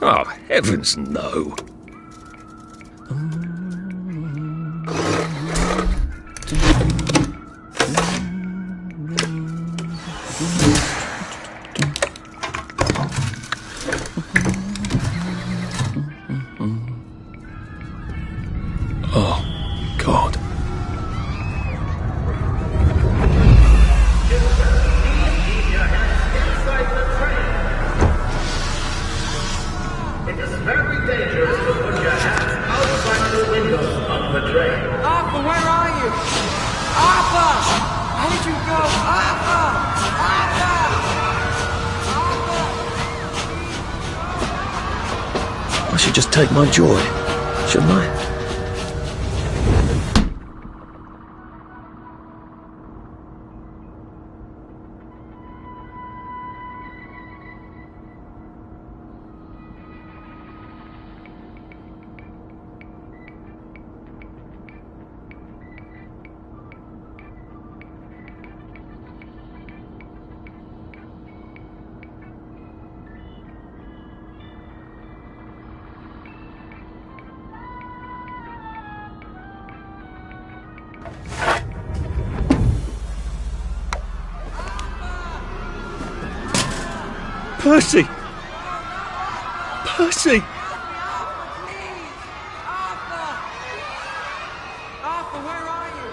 Oh, heavens no. Oh, God. It is very dangerous to put your hands outside the windows of the train. Arthur, where are you? Arthur! Where did you go? Arthur! Arthur! I should just take my joy, shouldn't I? Percy! Percy! Arthur! Arthur, where are you?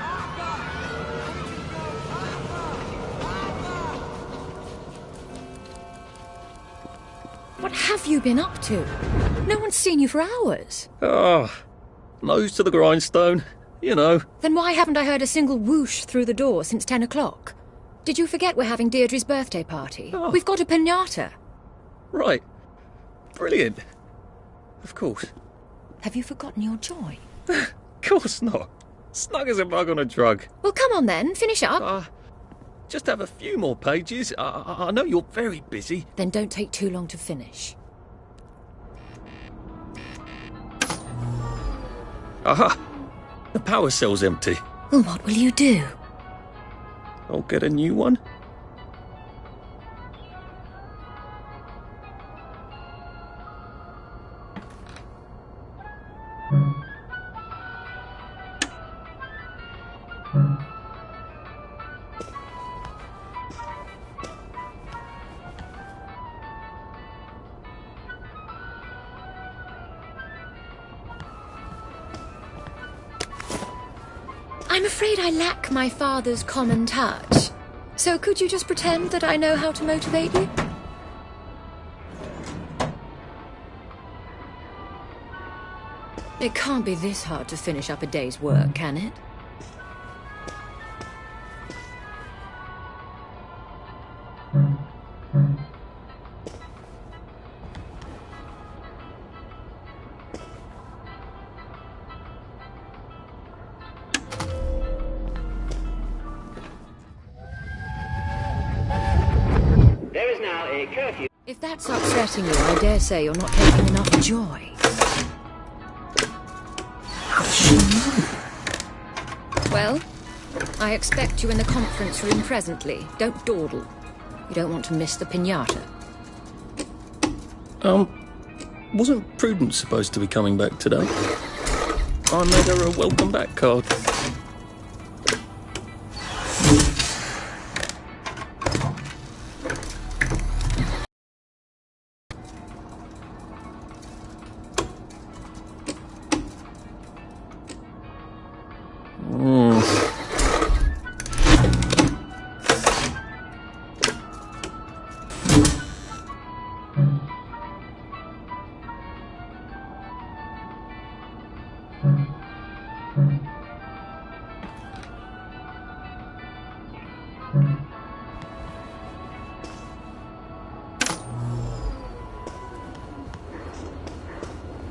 Arthur! Where did you go? Arthur! What have you been up to? No one's seen you for hours. Ah, nose to the grindstone, you know. Then why haven't I heard a single whoosh through the door since 10 o'clock? Did you forget we're having Deirdre's birthday party? Oh. We've got a piñata. Right. Brilliant. Of course. Have you forgotten your joy? Of course not. Snug as a bug on a drug. Well, come on then, finish up. Just have a few more pages. I know you're very busy. Then don't take too long to finish. Aha! The power cell's empty. Well, what will you do? I'll get a new one. I'm afraid I lack my father's common touch. So could you just pretend that I know how to motivate you? It can't be this hard to finish up a day's work, can it? There is now a curfew. If that's upsetting you, I dare say you're not taking enough joy. Well, I expect you in the conference room presently. Don't dawdle. You don't want to miss the piñata. Wasn't Prudence supposed to be coming back today? I made her a welcome back card.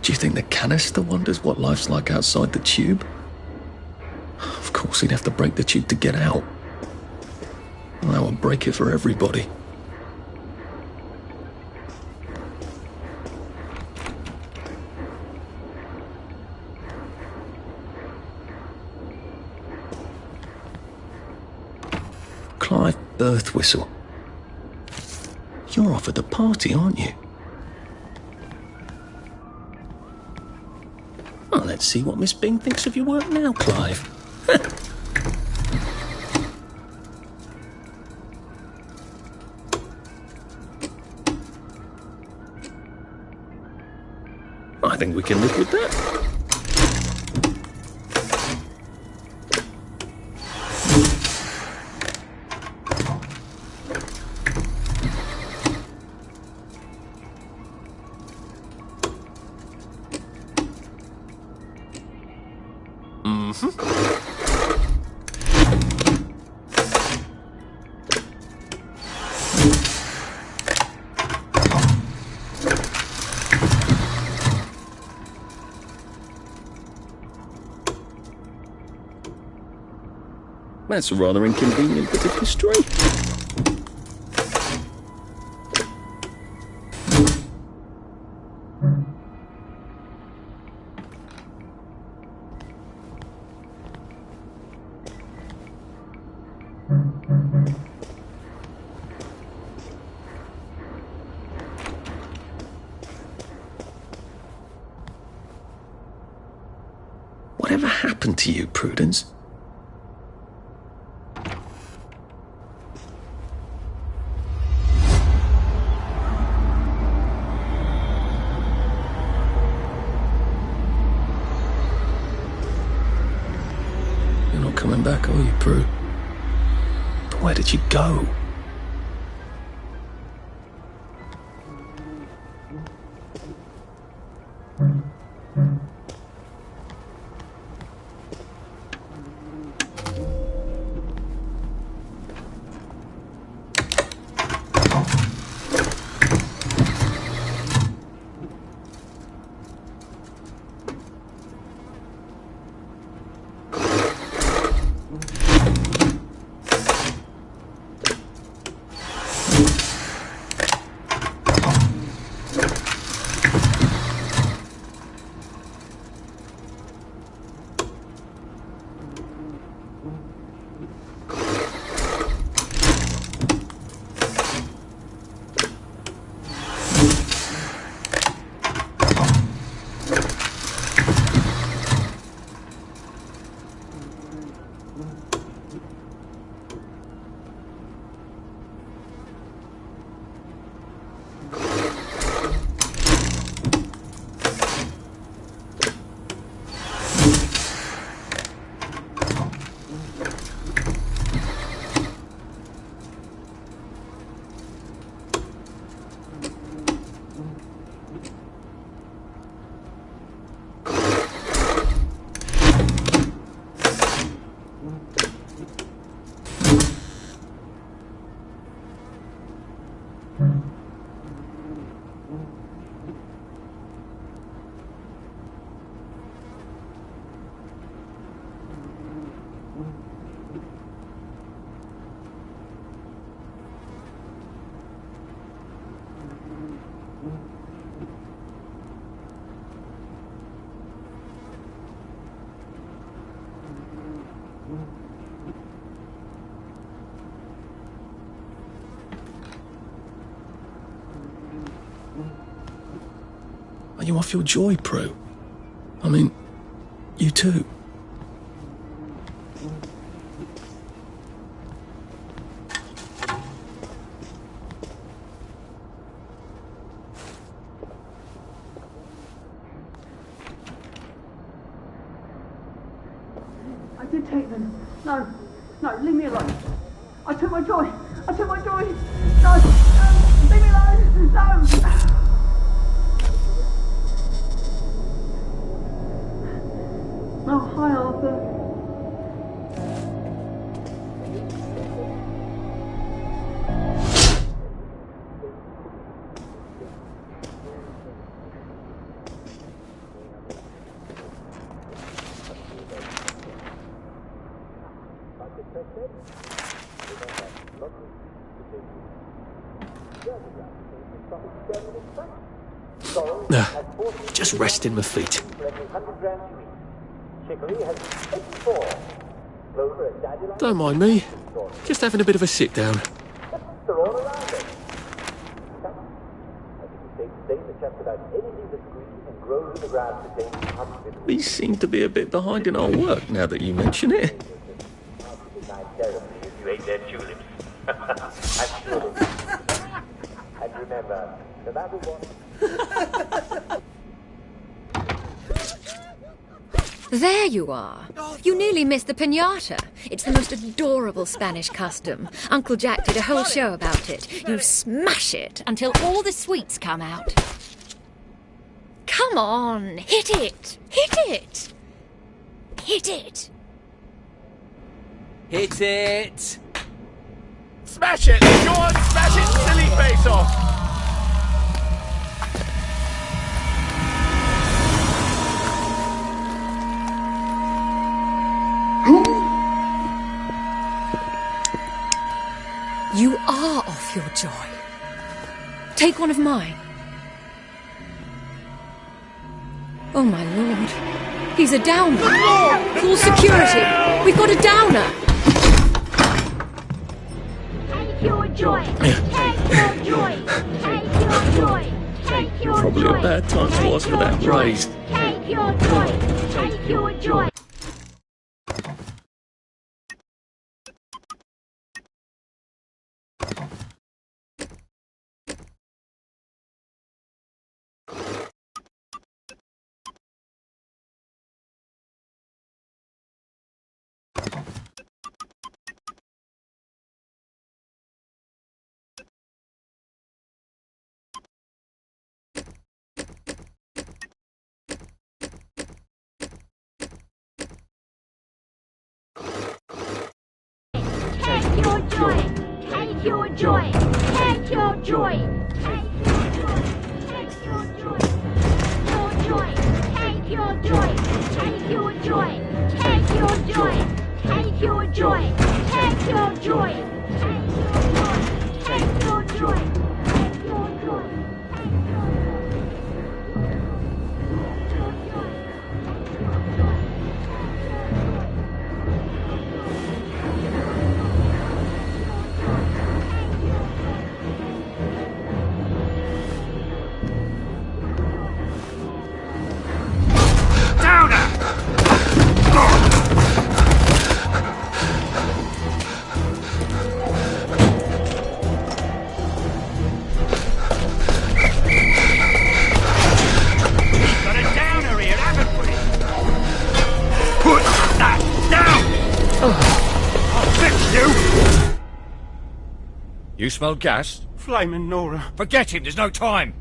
Do you think the cat Canister wonders what life's like outside the tube. Of course, he'd have to break the tube to get out. Well, that would break it for everybody. Clive Birthwhistle. You're off at the party, aren't you? Well, let's see what Miss Bing thinks of your work now, Clive. I think we can live with that. That's a rather inconvenient bit of history. Whatever happened to you, Prudence? Coming back, are you, Prue? But where did you go? Are you off your joy, Prue? I mean, you too. I did take them. No, leave me alone. I took my joy. No, leave me alone. No. Oh, hi, Arthur. Just resting my feet. Don't mind me. Just having a bit of a sit down. We seem to be a bit behind in our work now that you mention it. You ate their tulips. And remember, no matter what... There you are. You nearly missed the piñata. It's the most adorable Spanish custom. Uncle Jack did a whole show about it. You smash it until all the sweets come out. Come on, hit it! Hit it! Hit it! Hit it! Smash it! Go on, smash it, silly face off! You are off your joy. Take one of mine. Oh, my lord. He's a downer. Call security. We've got a downer. Take your joy. Take your joy. Take your joy. Take your Probably joy. a bad time to ask for that raise. Take your joy. Take your joy. Take your joy. Take your joy. Take your joy. Take your joy. Take your joy. Take your joy. Take your joy. Take your joy. Take your joy. Take your joy. Take your joy. Take your joy. Got a downer here, haven't we? Put that down! I'll fix you! You smell gas? Flaming Nora. Forget him, there's no time!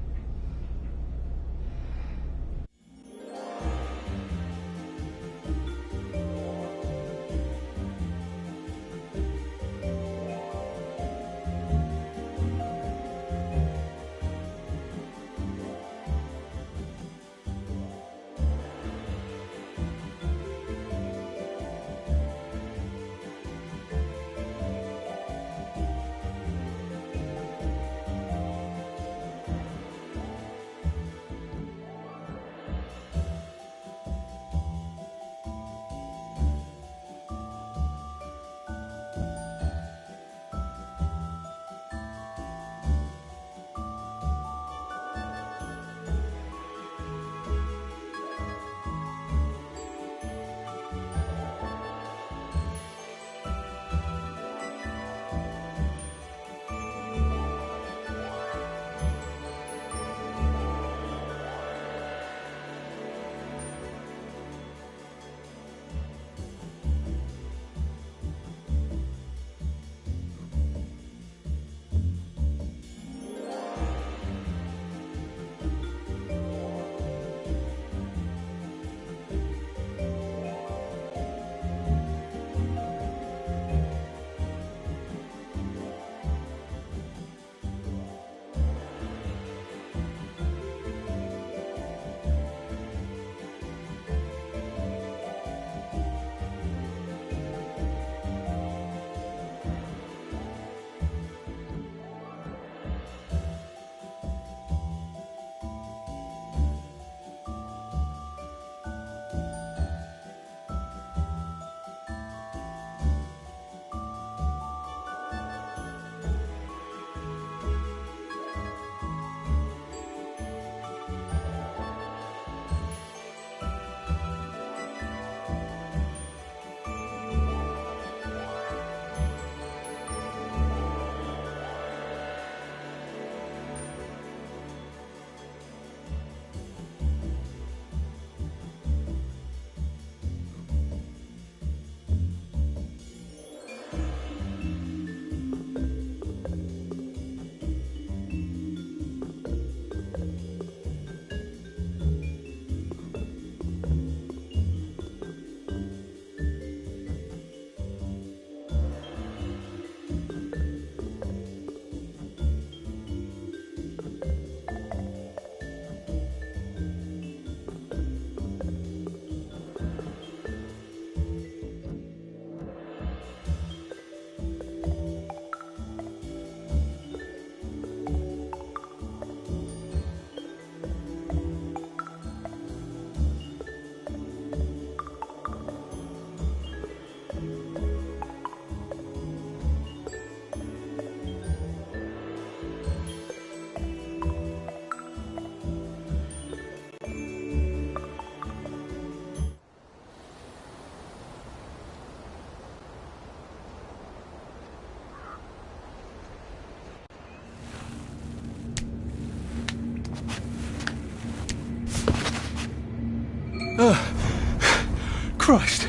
Christ!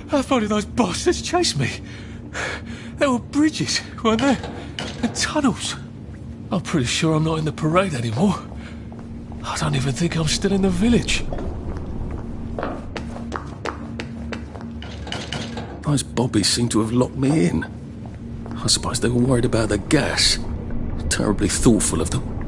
How far did those bastards chase me? There were bridges, weren't there? And tunnels. I'm pretty sure I'm not in the parade anymore. I don't even think I'm still in the village. Those bobbies seem to have locked me in. I suppose they were worried about the gas. Terribly thoughtful of them.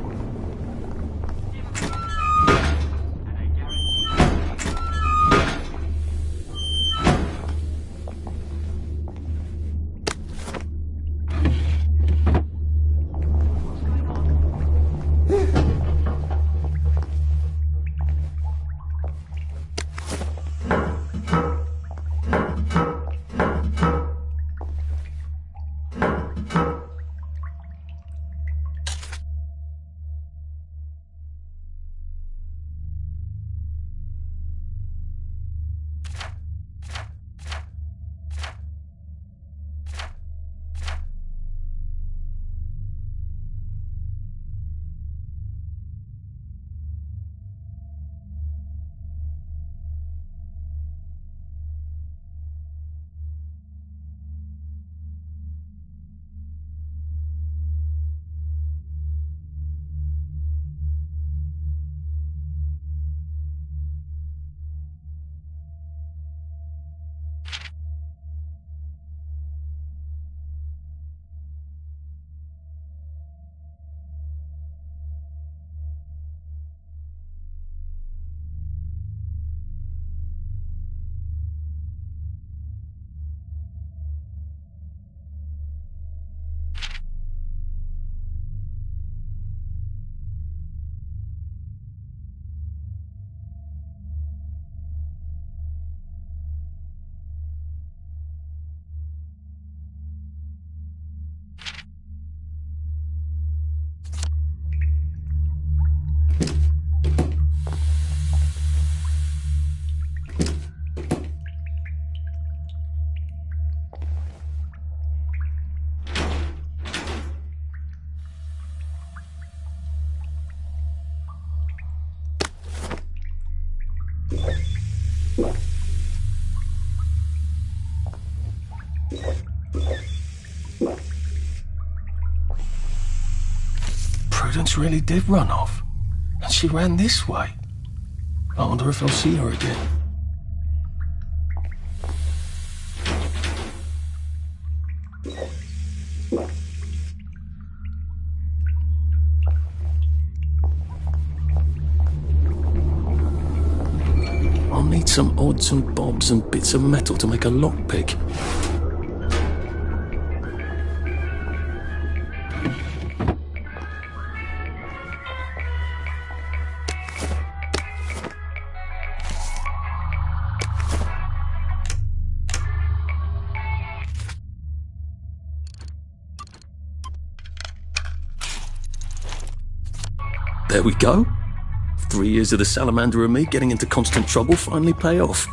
Prudence really did run off. And she ran this way. I wonder if I'll see her again. I'll need some odds and bobs and bits of metal to make a lockpick. There we go. 3 years of the salamander and me getting into constant trouble finally pay off.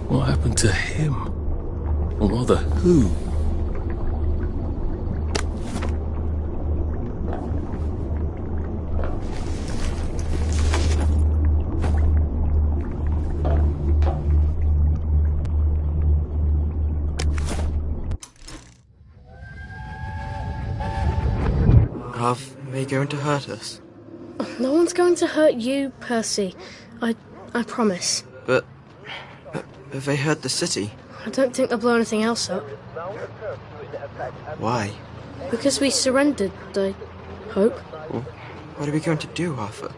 What happened to him? Or rather, who? Are they going to hurt us? No one's going to hurt you, Percy. I promise. But have they hurt the city? I don't think they'll blow anything else up. Why? Because we surrendered, I hope. Well, what are we going to do, Arthur?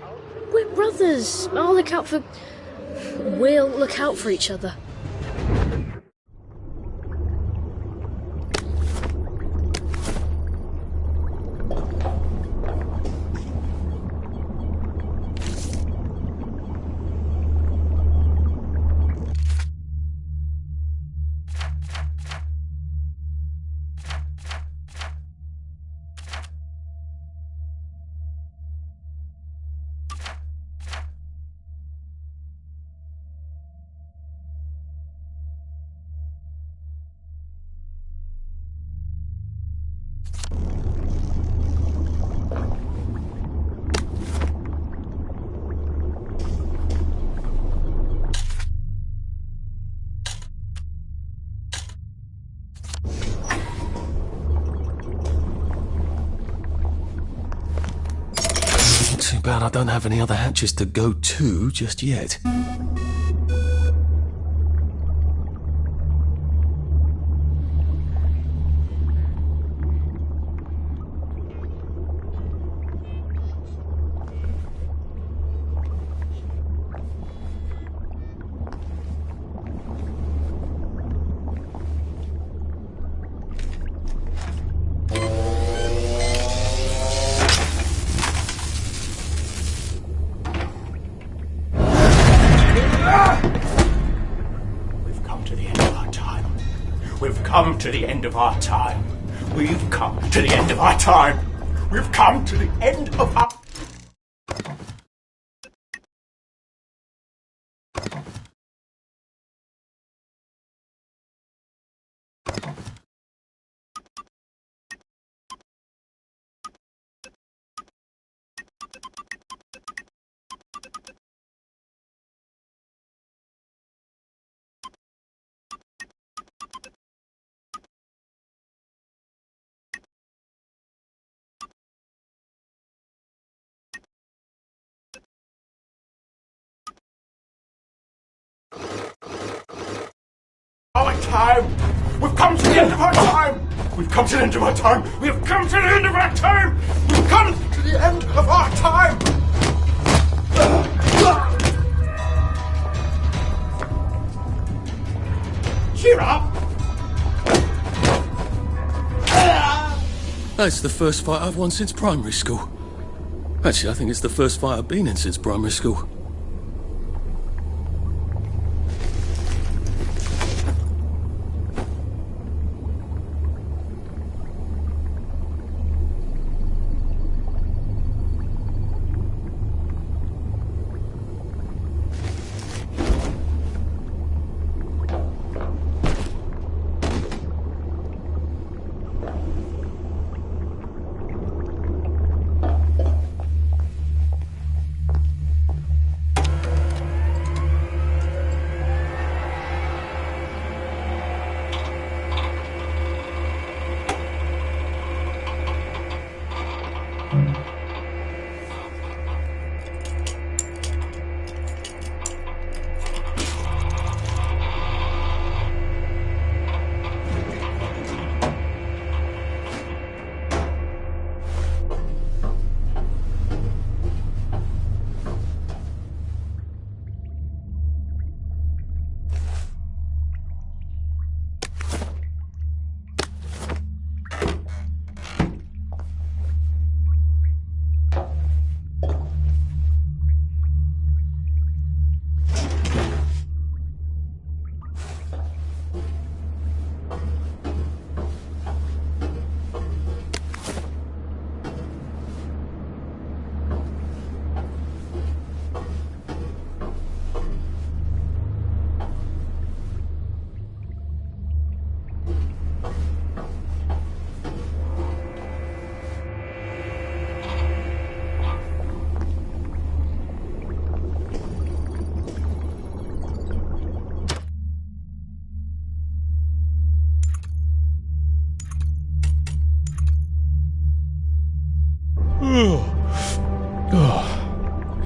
We're brothers. We'll look out for each other. Too bad I don't have any other hatches to go to just yet. We've come to the end of our time. We've come to the end of our time. We've come to the end of our... Our time! We've come to the end of our time! We've come to the end of our time! We've come to the end of our time! We've come to the end of our time! Cheer up! That's the first fight I've won since primary school. Actually, I think it's the first fight I've been in since primary school.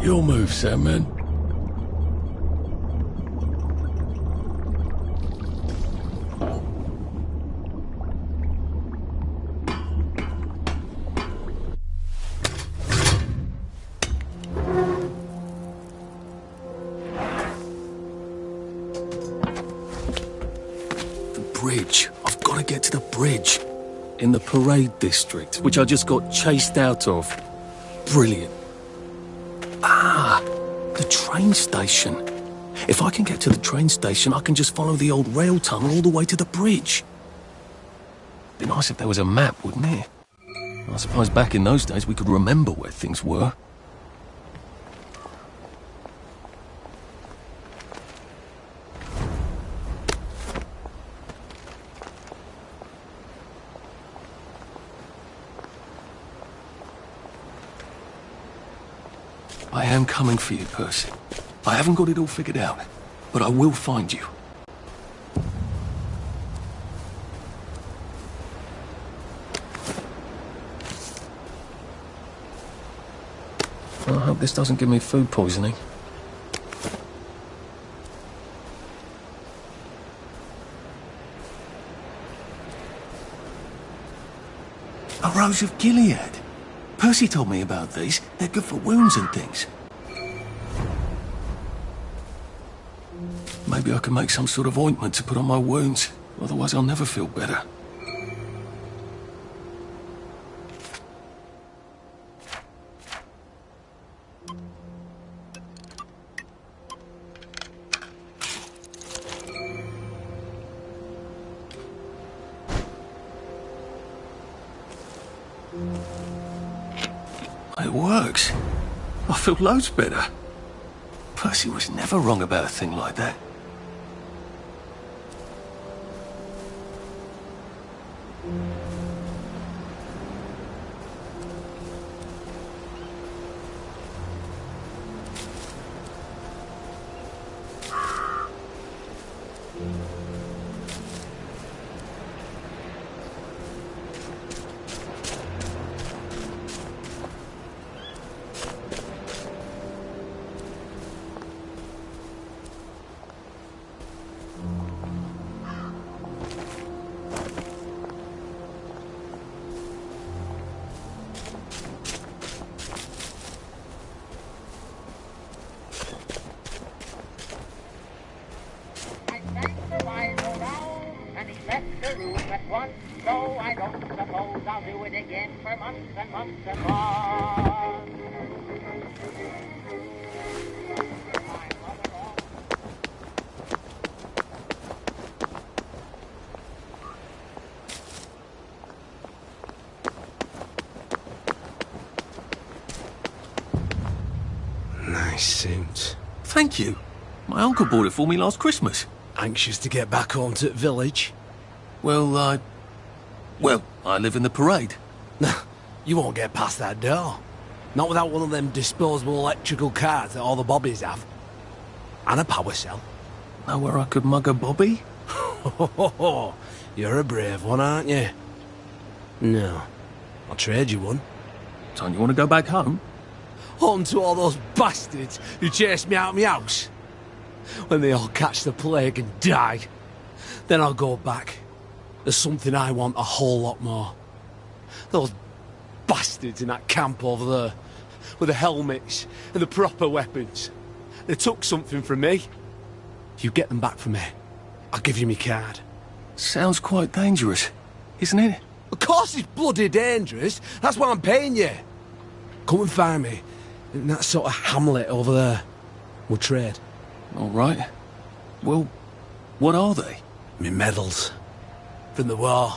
Your move, Sandman. The bridge. I've got to get to the bridge. In the parade district, which I just got chased out of. Brilliant. Ah, the train station. If I can get to the train station, I can just follow the old rail tunnel all the way to the bridge. Be nice if there was a map, wouldn't it? I suppose back in those days we could remember where things were. I am coming for you, Percy. I haven't got it all figured out, but I will find you. I hope this doesn't give me food poisoning. A Rose of Gilead. Percy told me about these. They're good for wounds and things. Maybe I can make some sort of ointment to put on my wounds. Otherwise I'll never feel better. It works. I feel loads better. Percy was never wrong about a thing like that. So I don't suppose I'll do it again for months and months and months. Nice suit. Thank you. My uncle bought it for me last Christmas. Anxious to get back home to the village? Well, I live in the parade. You won't get past that door. Not without one of them disposable electrical cars that all the bobbies have. And a power cell. Know where I could mug a bobby? You're a brave one, aren't you? No. I'll trade you one. Don't you want to go back home? Home to all those bastards who chased me out of my house. When they all catch the plague and die. Then I'll go back. There's something I want a whole lot more. Those bastards in that camp over there. With the helmets and the proper weapons. They took something from me. You get them back for me. I'll give you my card. Sounds quite dangerous, isn't it? Of course it's bloody dangerous. That's why I'm paying you. Come and find me in that sort of hamlet over there. We'll trade. All right. Well, what are they? Me medals. From the war.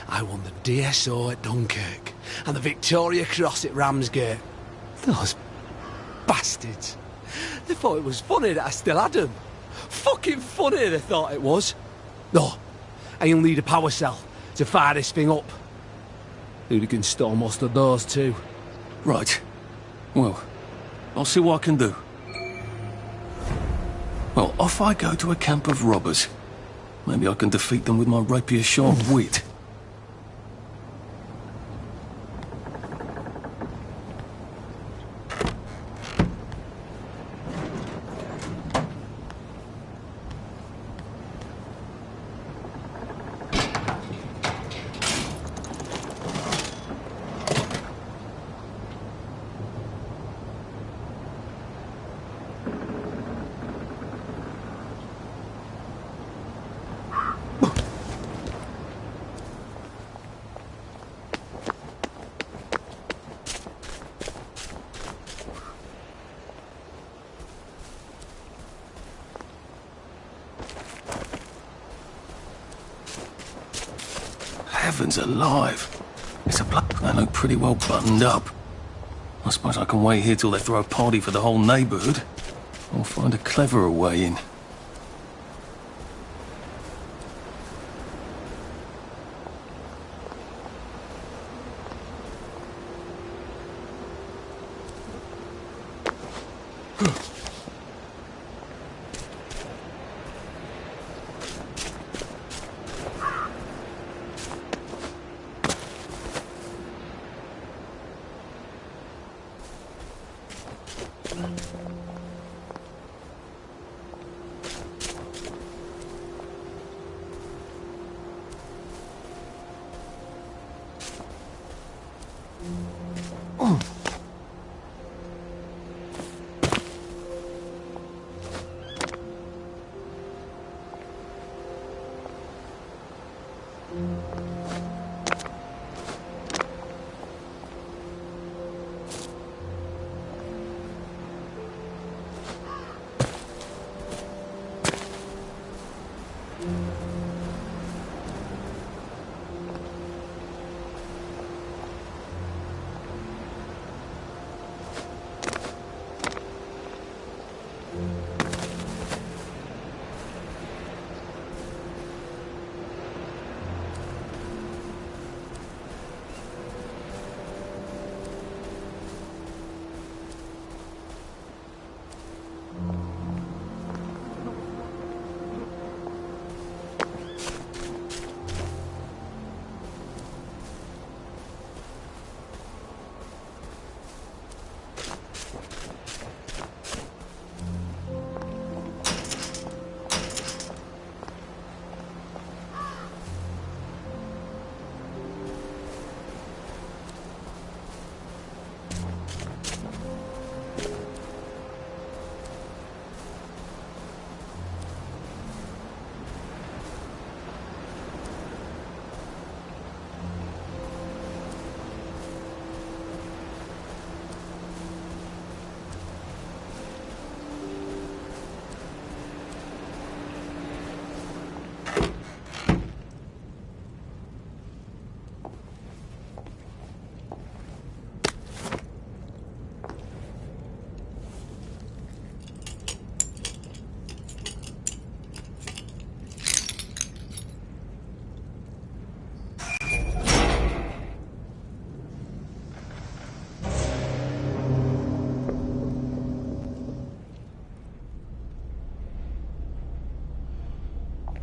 I won the DSO at Dunkirk and the Victoria Cross at Ramsgate. Those bastards. They thought it was funny that I still had them. Fucking funny they thought it was. No, I'll need a power cell to fire this thing up. Hooligans stole most of those too. Right. Well, I'll see what I can do. Well, off I go to a camp of robbers. Maybe I can defeat them with my rapier-sharp wit. Heavens alive. It's a bloke. They look pretty well buttoned up. I suppose I can wait here till they throw a party for the whole neighbourhood. Or find a cleverer way in.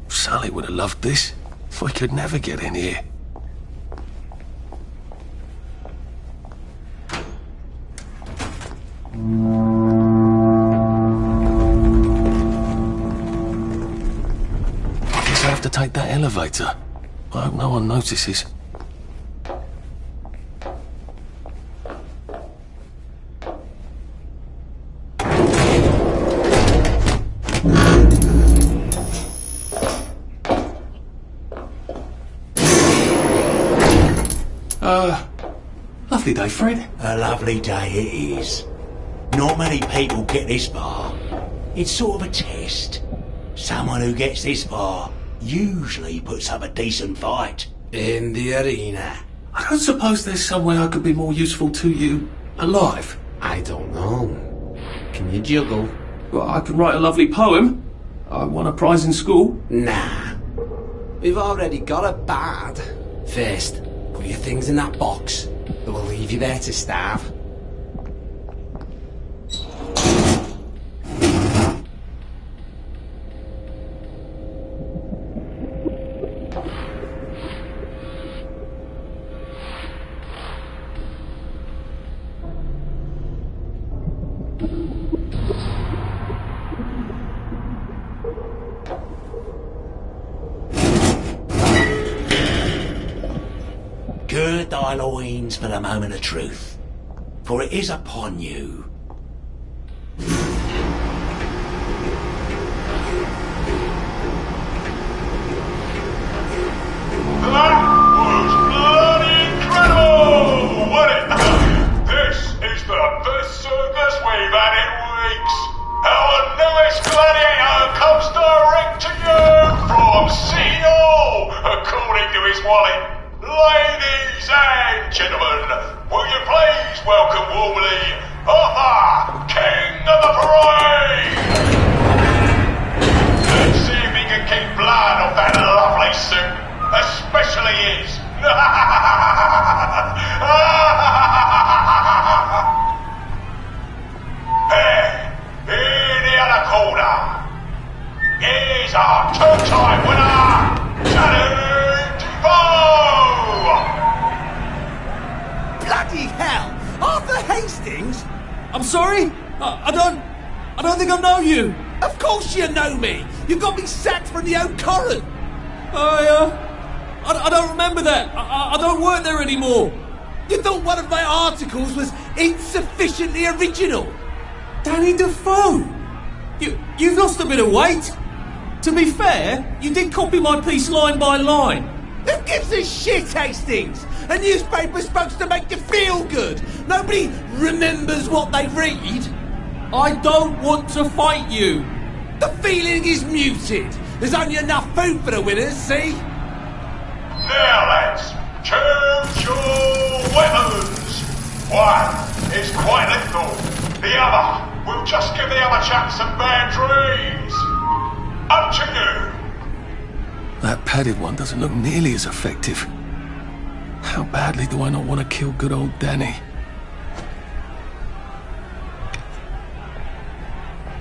Sally would have loved this. We could never get in here. I guess I have to take that elevator. I hope no one notices. Lovely day, Fred. A lovely day it is. Not many people get this far. It's sort of a test. Someone who gets this far usually puts up a decent fight. In the arena. I don't suppose there's some way I could be more useful to you alive. I don't know. Can you juggle? Well, I can write a lovely poem. I won a prize in school. Nah. We've already got a bard. First, put your things in that box. That will leave you there to starve. Gird thy loins for the moment of truth, for it is upon you. That was bloody incredible, wasn't it? This is the best circus we've had in weeks. Our newest gladiator comes direct to you from City Hall, according to his wallet. Ladies and gentlemen, will you please welcome warmly Arthur, King of the Parade! Let's see if he can keep blood off that lovely suit, especially his. There, in the other corner, is our two-time winner, Johnny Devoe! Bloody hell! Arthur Hastings? I'm sorry? I don't think I know you. Of course you know me. You got me sacked from the Oak Current. I don't remember that. I don't work there anymore. You thought one of my articles was insufficiently original? Danny Defoe! You've lost a bit of weight. To be fair, you did copy my piece line by line. Who gives a shit, Hastings? A newspaper's supposed to make you feel good. Nobody remembers what they read. I don't want to fight you. The feeling is muted. There's only enough food for the winners, see? Now, lads, choose your weapons. One is quite lethal. The other will just give the other chap some bad dreams. Up to you. That padded one doesn't look nearly as effective. How badly do I not want to kill good old Danny?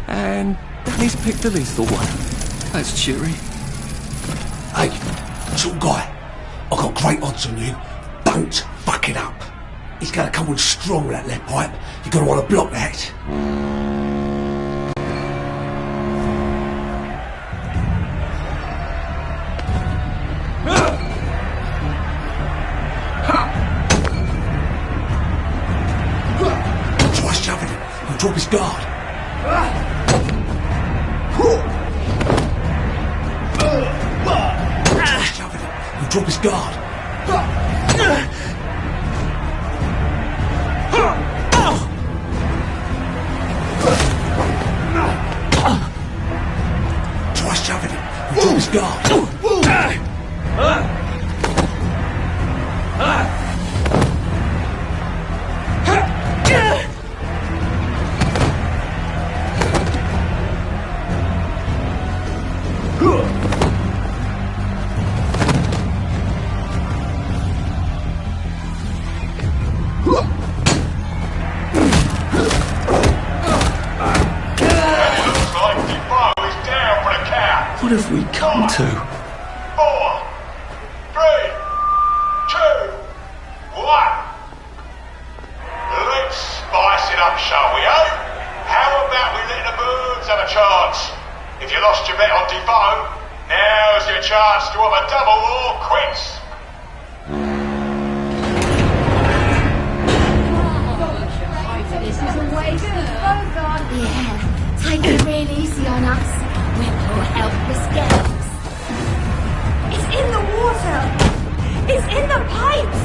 And Danny's picked the lethal one. That's cheery. Hey, some guy. I've got great odds on you. Don't fuck it up. He's gonna come on strong with that lead pipe. You're gonna want to block that. Try shoving him. He'll drop his guard. Try shoving him. He'll drop his guard. Try shoving him. He'll drop his guard. What have we come to? 4, 3, 2, 1. Let's spice it up, shall we, eh? How about we let the birds have a chance? If you lost your bet on Defoe, now's your chance to have a double or quits. This is a waste of Bogart. Yeah, take it real easy on us. We're poor helpless girls. It's in the water. It's in the pipes.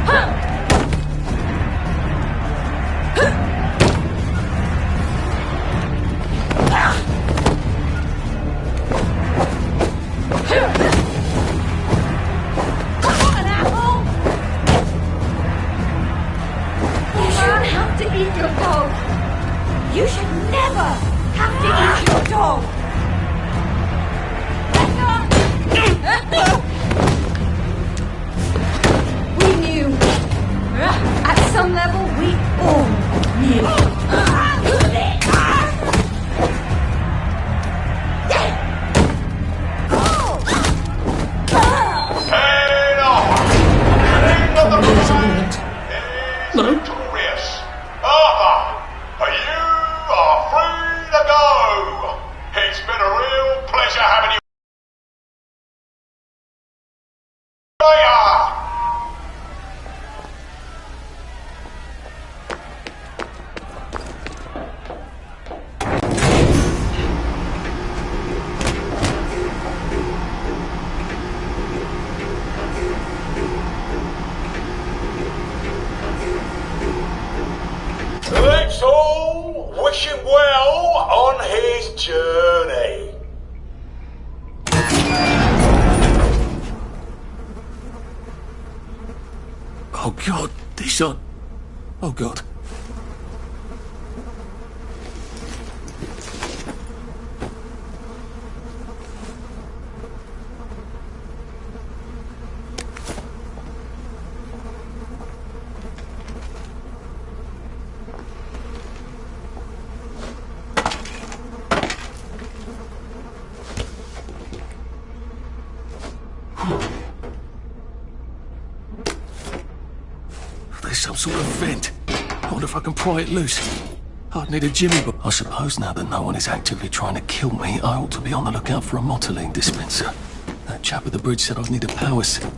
Huh. Come on, Apple. You shouldn't have to eat your dog. You should never have to eat your dog. We knew. At some level, we all knew. Head on! King of the Moonlight is victorious. Arthur, you are free to go. It's been a real pleasure having you. Let's all wish him well on his journey. Oh God, this on. Oh God. There's some sort of vent. I wonder if I can pry it loose. I'd need a jimmy, but I suppose now that no one is actively trying to kill me, I ought to be on the lookout for a Motoline dispenser. That chap at the bridge said I'd need a power set.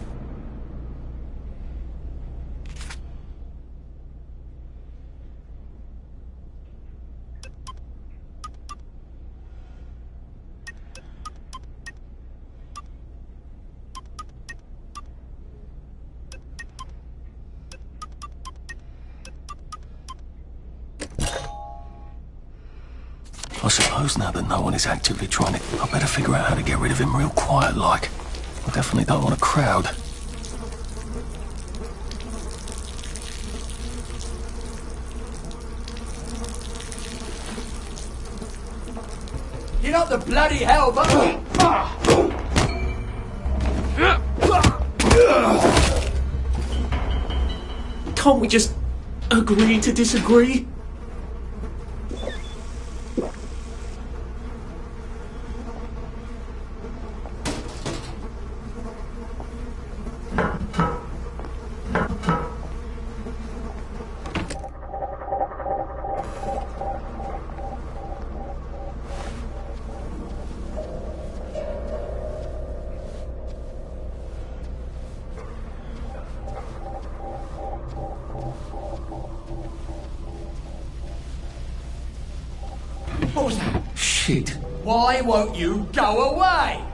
I suppose now that no one is actively trying it, I better figure out how to get rid of him real quiet like. I definitely don't want a crowd. Get up the bloody hell, but... Can't we just agree to disagree? What was that? Shit. Why won't you go away?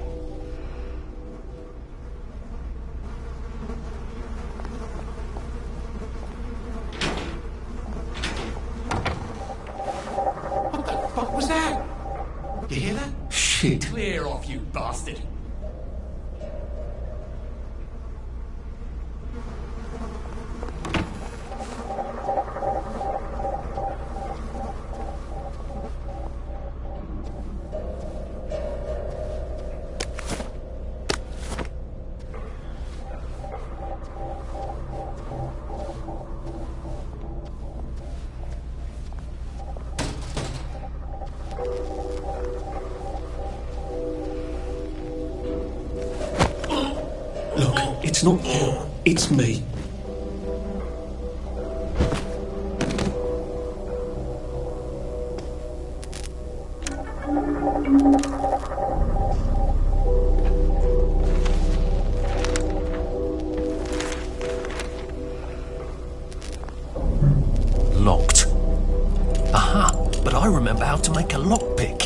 What the fuck was that? You hear that? Shit. Clear off, you bastard. Look, it's not you, it's me. Locked. Aha, but I remember how to make a lockpick.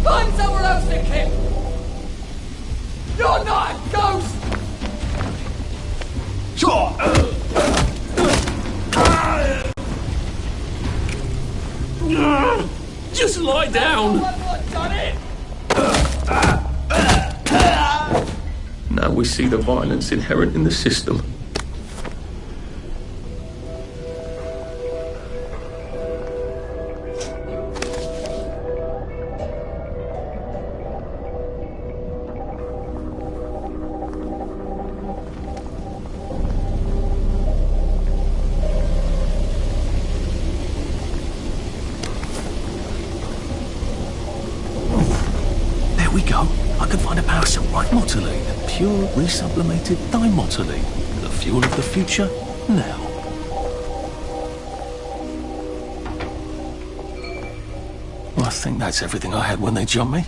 Find somewhere else to kick! You're not a ghost! Sure. Just lie down. Now we see the violence inherent in the system. There we go. I can find a power cell right motoline. Pure resublimated dimotoline. The fuel of the future, now. Well, I think that's everything I had when they jumped me.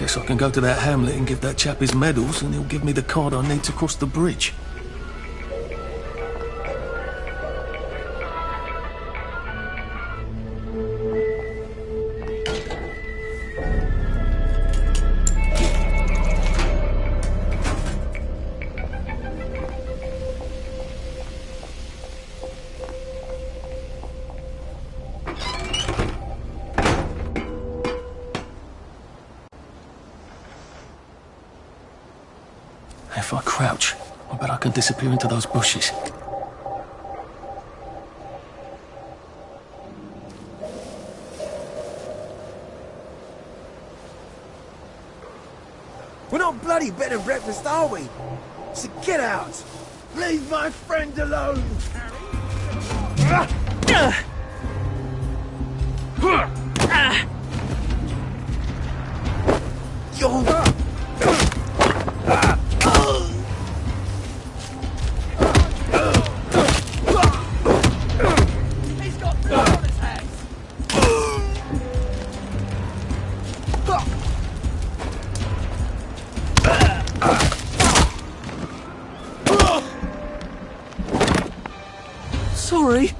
Guess I can go to that hamlet and give that chap his medals, and he'll give me the card I need to cross the bridge. If I crouch, I bet I can disappear into those bushes. We're not bloody bed and breakfast, are we? So get out! Leave my friend alone! He's got blood on his hands! Sorry.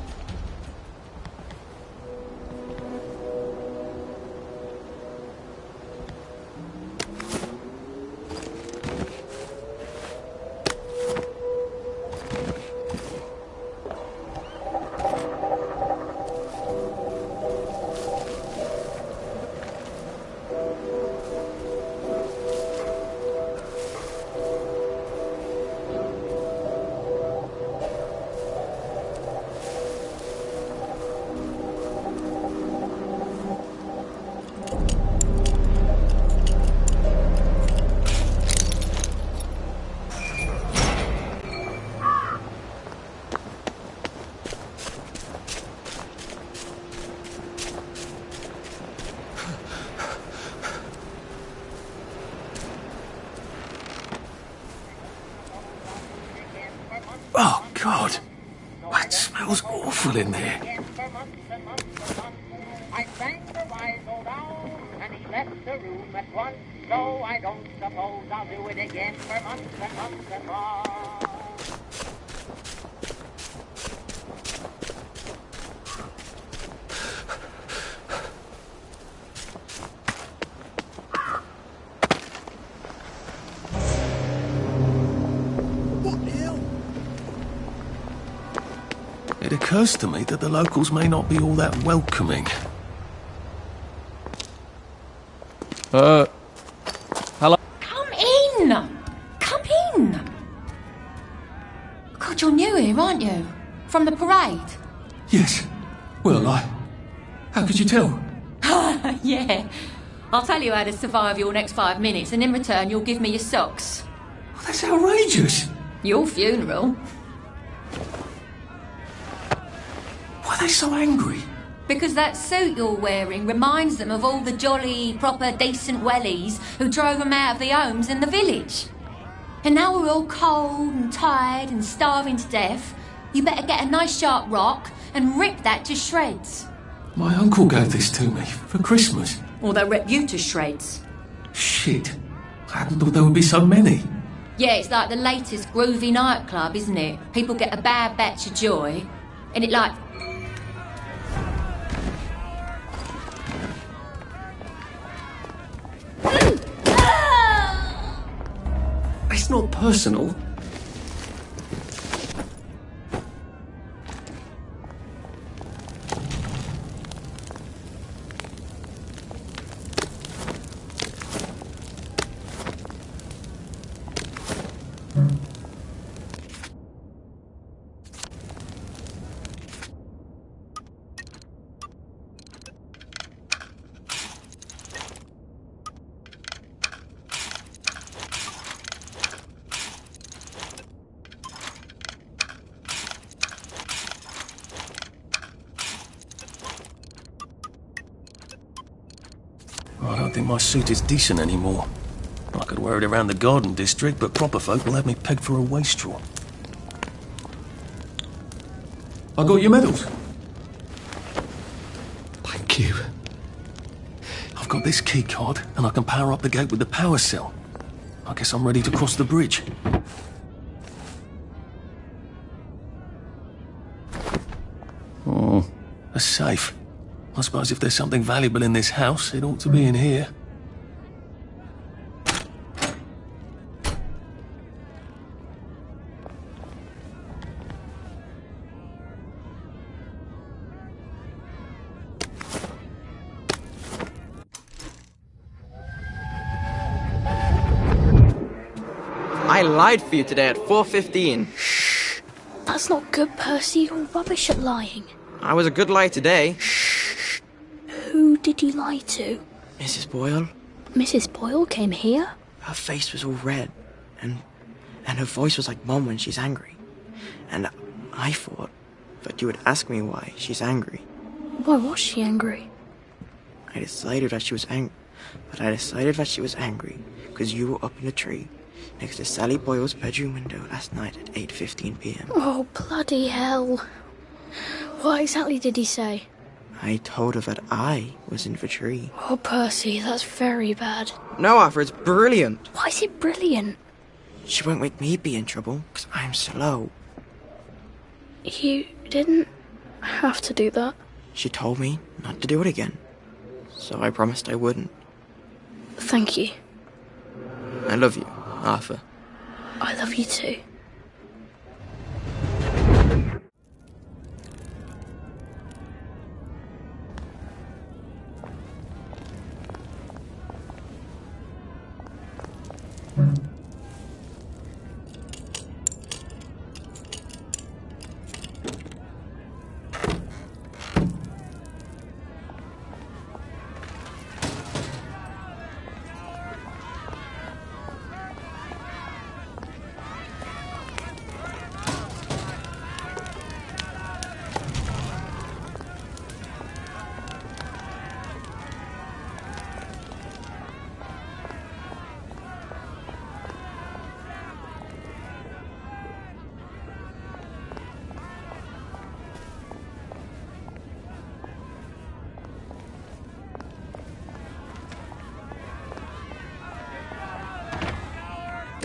Oh, God. That smells awful in there. I thanked the wise old owl, and he left the room at once. So I don't suppose I'll do it again for months and months and months. It occurs to me that the locals may not be all that welcoming. Hello? Come in! Come in! God, you're new here, aren't you? From the parade? Yes. Well, how could you tell? Yeah. I'll tell you how to survive your next 5 minutes, and in return you'll give me your socks. Well, that's outrageous. Your funeral. Why are they so angry? Because that suit you're wearing reminds them of all the jolly, proper, decent wellies who drove them out of their homes in the village. And now we're all cold and tired and starving to death. You better get a nice sharp rock and rip that to shreds. My uncle gave this to me for Christmas. Or they'll rip you to shreds. Shit. I hadn't thought there would be so many. Yeah, it's like the latest groovy nightclub, isn't it? People get a bad batch of joy, and it like... It's not personal. I don't think my suit is decent anymore. I could wear it around the garden district, but proper folk will have me pegged for a wastrel. I got your medals. Thank you. I I've got this key card, and I can power up the gate with the power cell. I guess I'm ready to cross the bridge. Oh, a safe. I suppose if there's something valuable in this house, it ought to be in here. I lied for you today at 4:15. That's not good, Percy. You're rubbish at lying. I was a good lie today. Who did you lie to? Mrs. Boyle. Mrs. Boyle came here? Her face was all red, and her voice was like Mom when she's angry. And I thought that you would ask me why she's angry. Why was she angry? I decided that she was angry because you were up in a tree next to Sally Boyle's bedroom window last night at 8:15 p.m. Oh, bloody hell. What exactly did he say? I told her that I was in the tree. Oh, Percy, that's very bad. No, Arthur, it's brilliant. Why is it brilliant? She won't make me be in trouble, because I'm slow. You didn't have to do that. She told me not to do it again, so I promised I wouldn't. Thank you. I love you, Arthur. I love you too.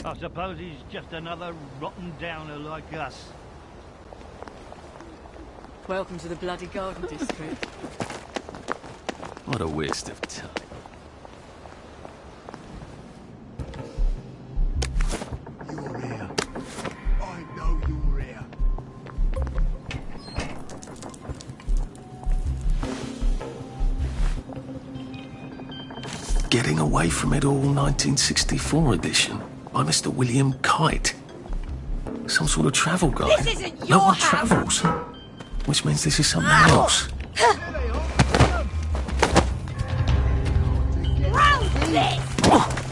I suppose he's just another rotten downer like us. Welcome to the bloody Garden District. What a waste of time. You're here. I know you're here. Getting Away From It All 1964 edition by Mr. William Kite. Some sort of travel guide. This isn't No your one house. travels. Which means this is something else. Round this!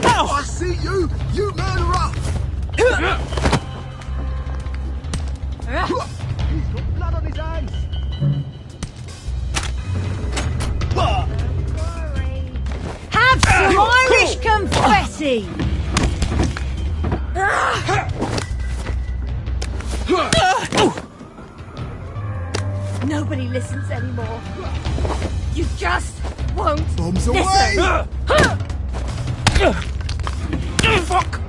I see you, you murderer! He's got blood on his hands. Have some Irish confetti! Nobody listens anymore. You just won't Bombs listen. away! Fuck!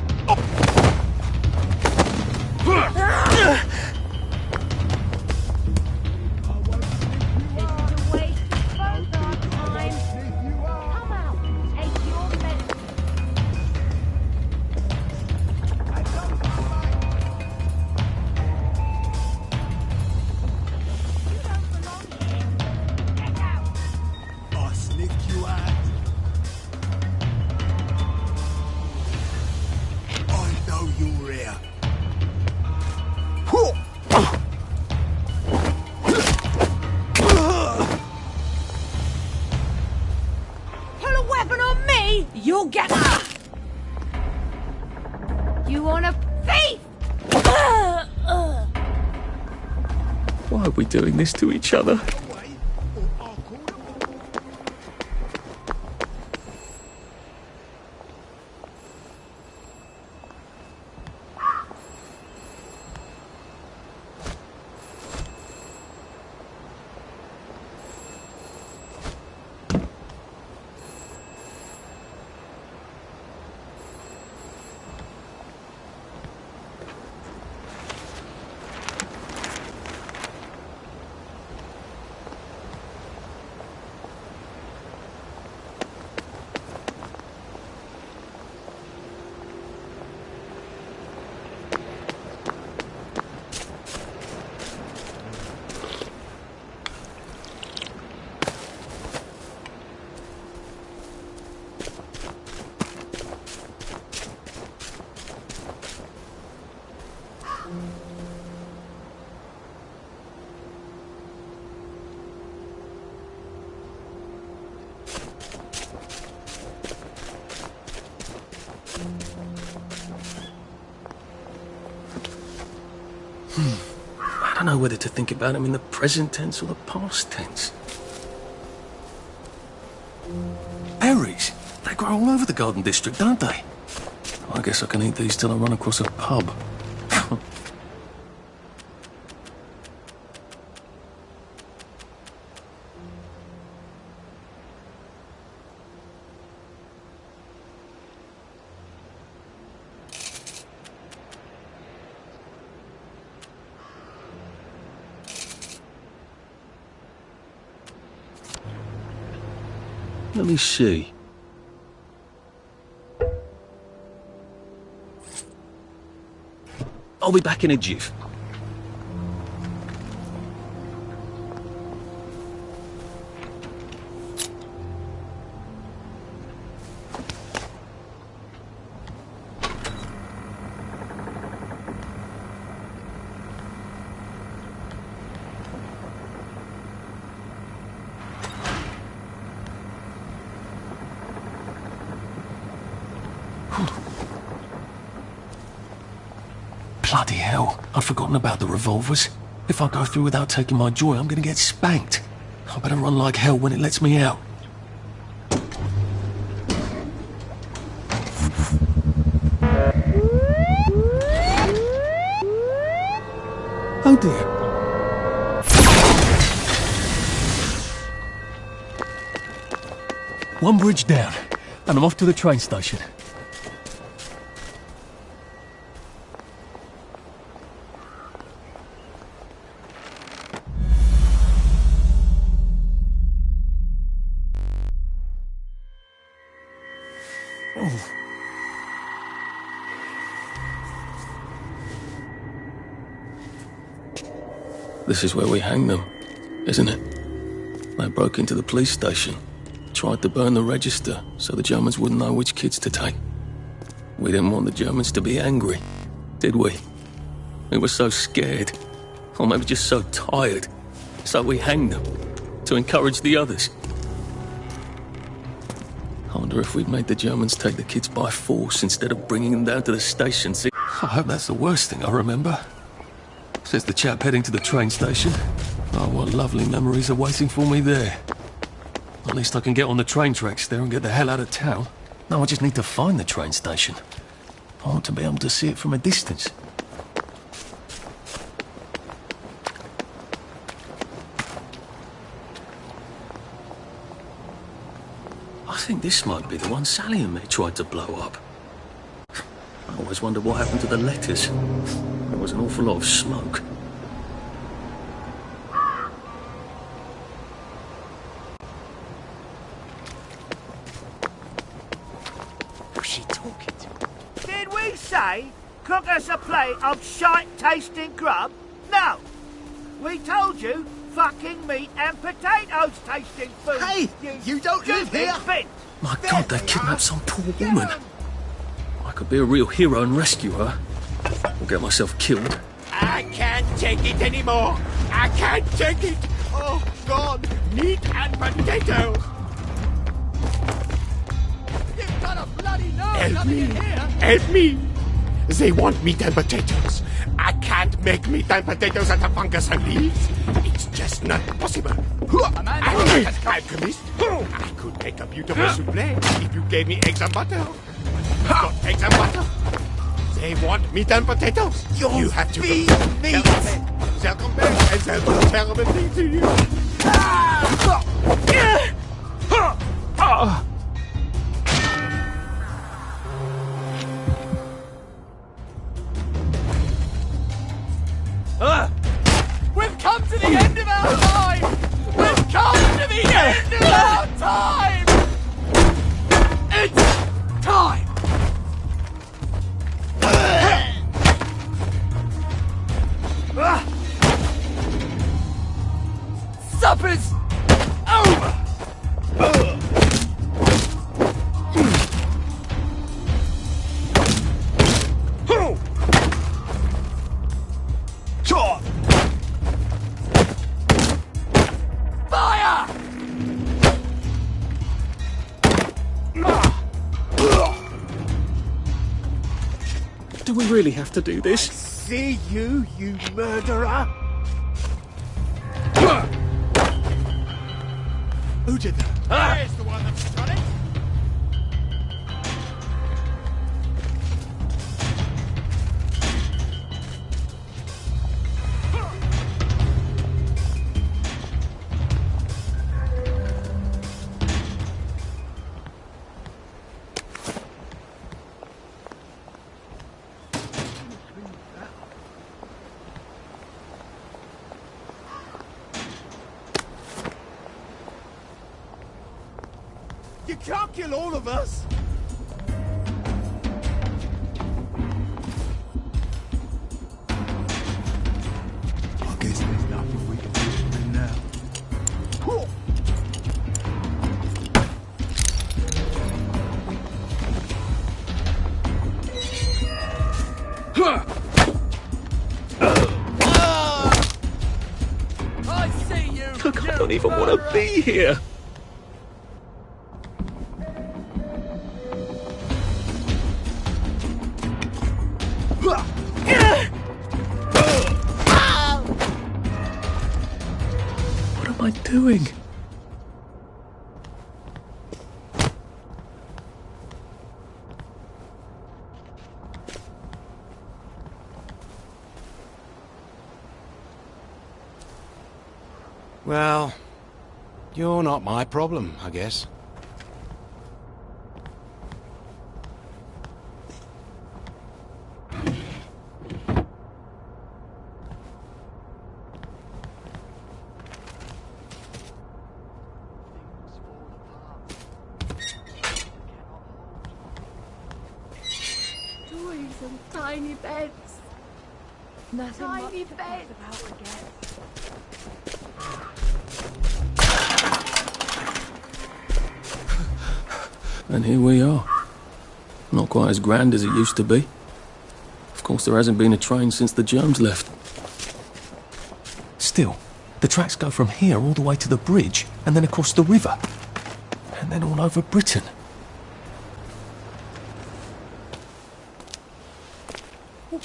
I sniffed you out. I know you're here. Pull a weapon on me, you'll get You want a thief? Why are we doing this to each other? know whether to think about him in the present tense or the past tense. Berries? They grow all over the Garden District, don't they? I guess I can eat these till I run across a pub. Let me see. I'll be back in a jiff. Bloody hell, I'd forgotten about the revolvers. If I go through without taking my joy, I'm gonna get spanked. I better run like hell when it lets me out. Oh dear. One bridge down, and I'm off to the train station. This is where we hang them, isn't it? They broke into the police station, tried to burn the register so the Germans wouldn't know which kids to take. We didn't want the Germans to be angry, did we? We were so scared, or maybe just so tired, so we hanged them to encourage the others. I wonder if we'd made the Germans take the kids by force instead of bringing them down to the station. See, I hope that's the worst thing I remember. Says the chap heading to the train station. Oh, what lovely memories are waiting for me there. At least I can get on the train tracks there and get the hell out of town. No, I just need to find the train station. I want to be able to see it from a distance. I think this might be the one Sally and me tried to blow up. I always wondered what happened to the letters. There was an awful lot of smoke. Who's she talking to? Did we say cook us a plate of shite-tasting grub? No. We told you fucking meat and potatoes tasting food. Hey, you don't live here. My God, they kidnapped some poor woman. I could be a real hero and rescue her. Or get myself killed. I can't take it anymore. I can't take it. Oh, God. Meat and potatoes. You've got a bloody nose. Help me. Help me. They want meat and potatoes. I can't make meat and potatoes out of fungus and leaves. It's just not possible. I'm convinced. I could make a beautiful souffle if you gave me eggs and butter. Not eggs and butter. They want meat and potatoes. You have to feed me. They'll come back and they'll do terrible things to you. We've come to the end of our time! We've come to the end of our time! It's time! Supper's over! Fire! Do we really have to do this? See you, you murderer! Who did that? There's the one that's done it. You can't kill all of us! I guess there's nothing we can do for him now. I see you! Look, I don't even want to be here! What am I doing? Well, you're not my problem, I guess. Toys and tiny beds. Nothing Tiny much to beds. fuss about again. And here we are. Not quite as grand as it used to be. Of course, there hasn't been a train since the germs left. Still, the tracks go from here all the way to the bridge, and then across the river. And then all over Britain.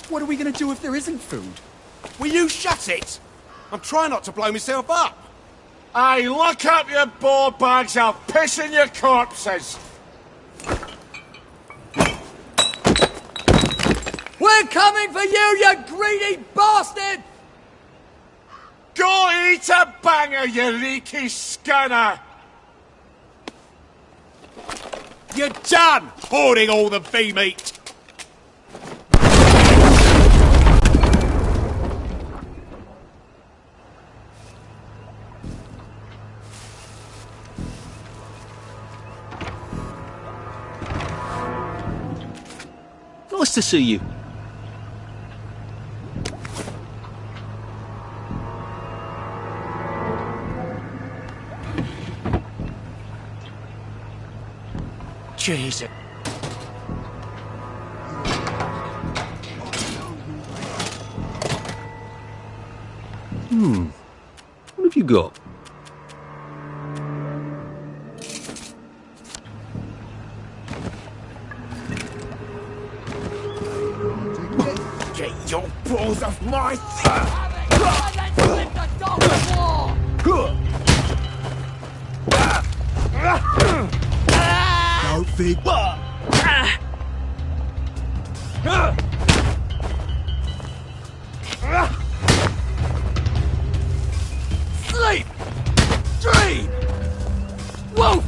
What are we going to do if there isn't food? Will you shut it? I'm trying not to blow myself up. Hey, look up your board bags, I'll piss in your corpses! We're coming for you, you greedy bastard! Go eat a banger, you leaky scunner! You're done hoarding all the bee meat! Nice to see you. Jesus. What have you got? Get your balls off my Don't think. Sleep! Dream! Wolf!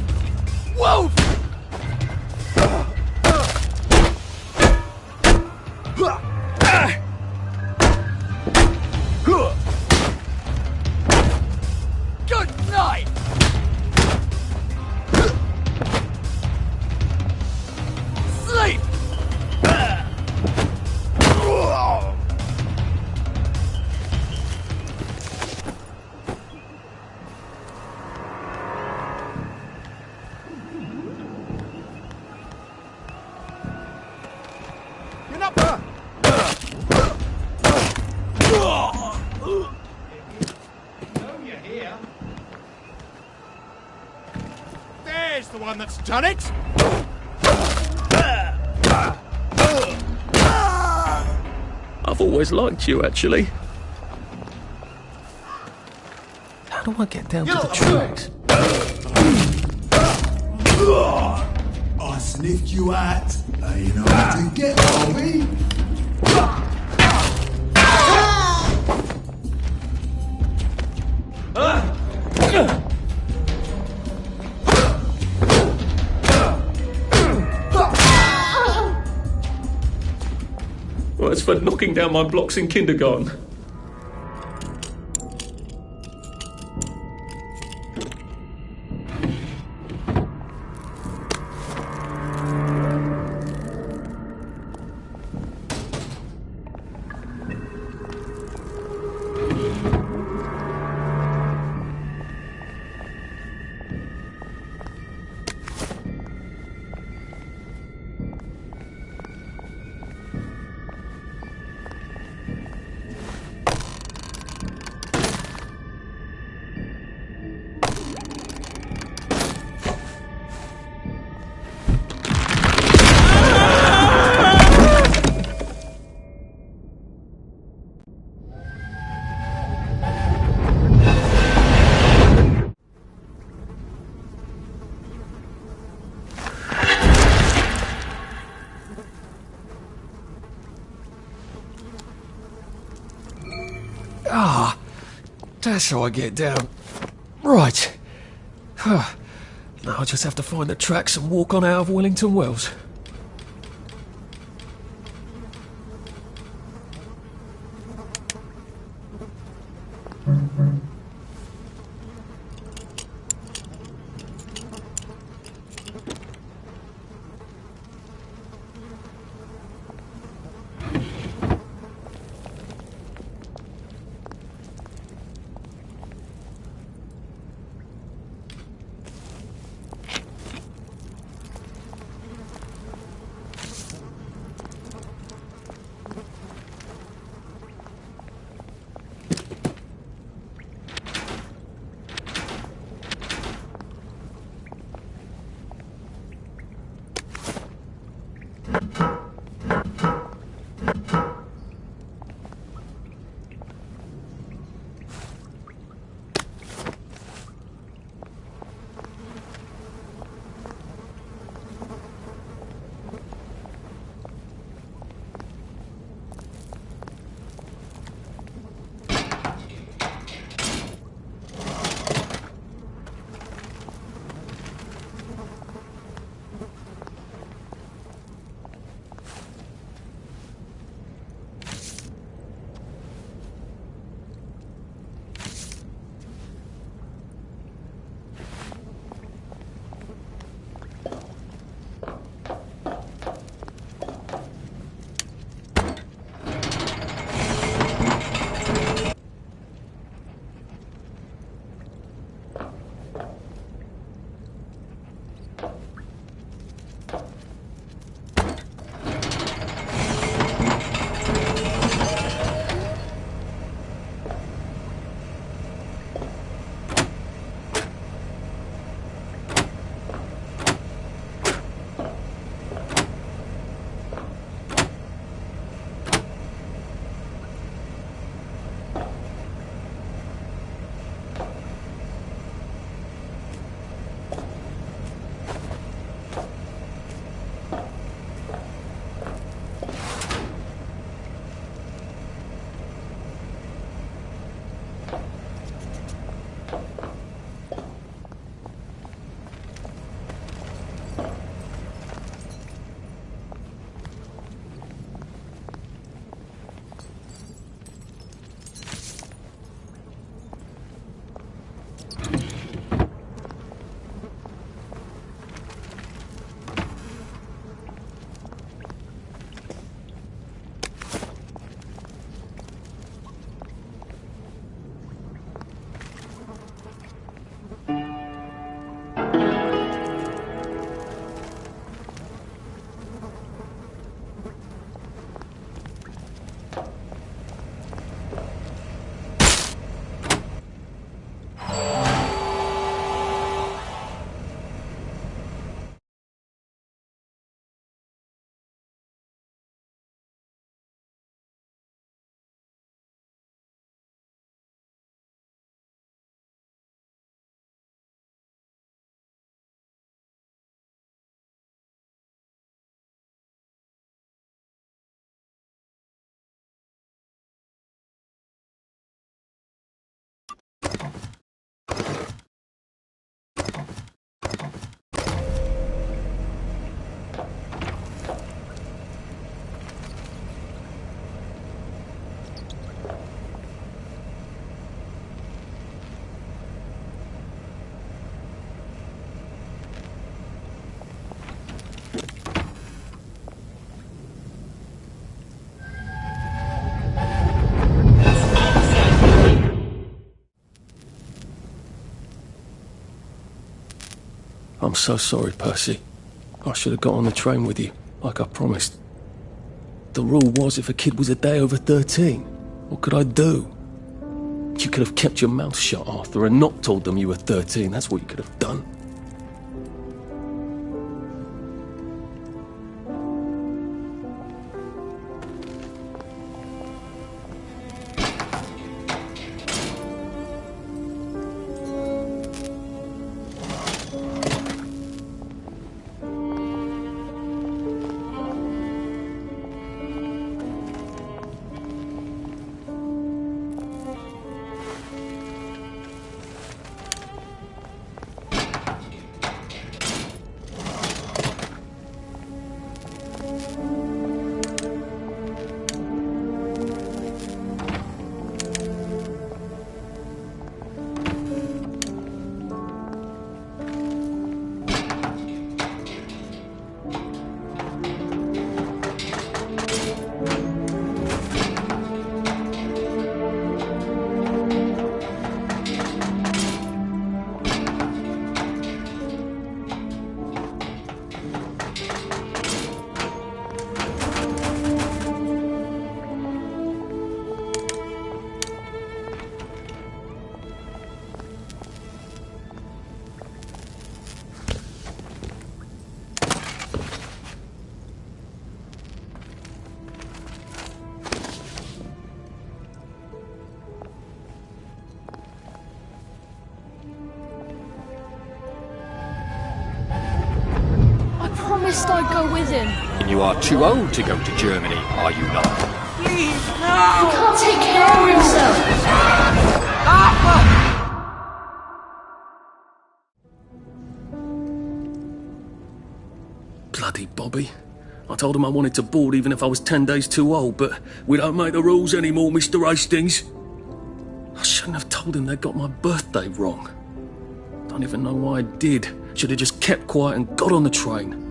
Wolf! Good night! Sleep! You're not... There's the one that's done it! I've always liked you, actually. How do I get down to the tracks? I sniffed you out. Now you know how to get on me. Well, it's for knocking down my blocks in kindergarten. Ah, that's how I get down. Right. Now I just have to find the tracks and walk on out of Wellington Wells. I'm so sorry, Percy. I should have got on the train with you, like I promised. The rule was if a kid was a day over 13, what could I do? You could have kept your mouth shut, Arthur, and not told them you were 13. That's what you could have done. I'd go with him. You are too old to go to Germany, are you not? Please, no! He can't take care of himself. Bloody Bobby. I told him I wanted to board even if I was 10 days too old, but we don't make the rules anymore, Mr. Hastings. I shouldn't have told him they got my birthday wrong. Don't even know why I did. Should have just kept quiet and got on the train.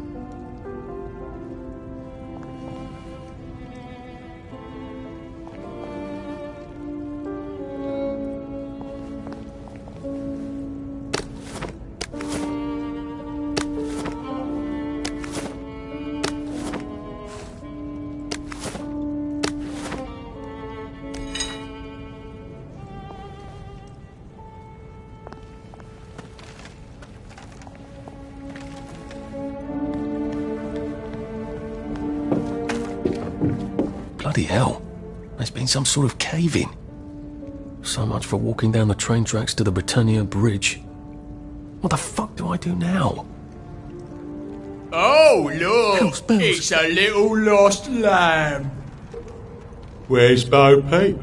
Bloody hell. There's been some sort of cave-in. So much for walking down the train tracks to the Britannia Bridge. What the fuck do I do now? Oh, look! It's a little lost lamb. Where's Bo Peep?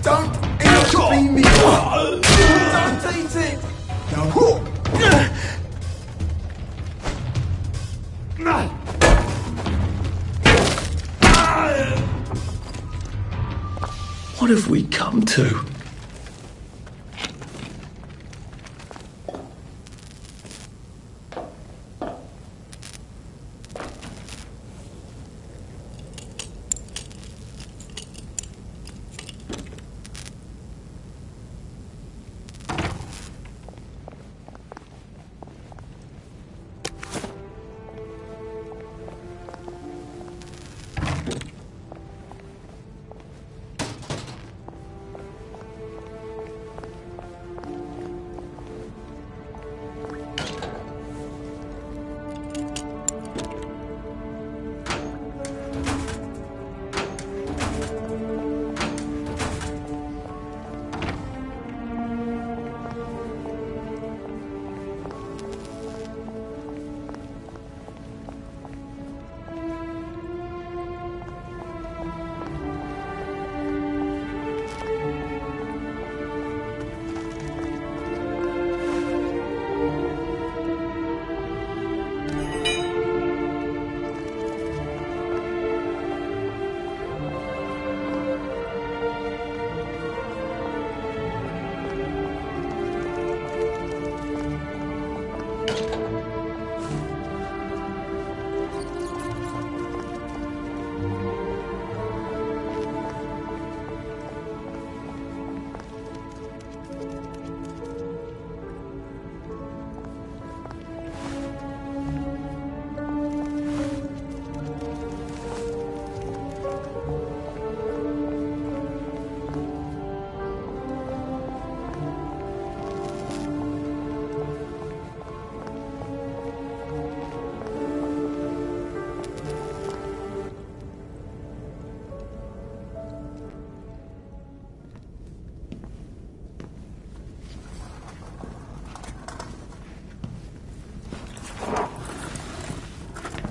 Don't intervene me! Don't eat it! What have we come to?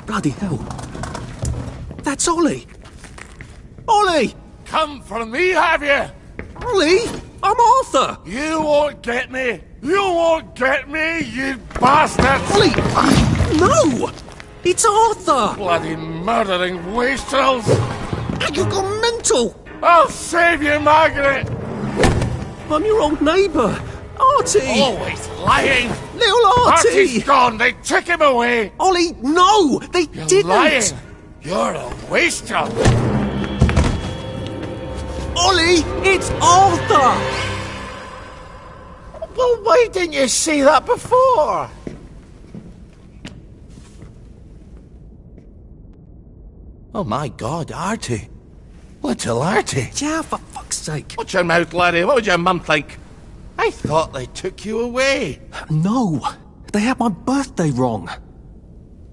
Bloody hell. That's Ollie. Ollie! Come for me, have you? Ollie! I'm Arthur! You won't get me! You won't get me, you bastard! Ollie! No! It's Arthur! Bloody murdering wastrels! You gone mental! I'll save you, Margaret! I'm your old neighbour, Artie! Always lying! Little Artie! Artie's gone, they took him away! Ollie, no! They You're didn't! lying! You're a wastrel! Ollie, it's Arthur! Well, why didn't you see that before? Oh my God, Artie. Little Artie. Yeah, for fuck's sake. Watch your mouth, laddie. What would your mum think? I thought they took you away. No, they had my birthday wrong.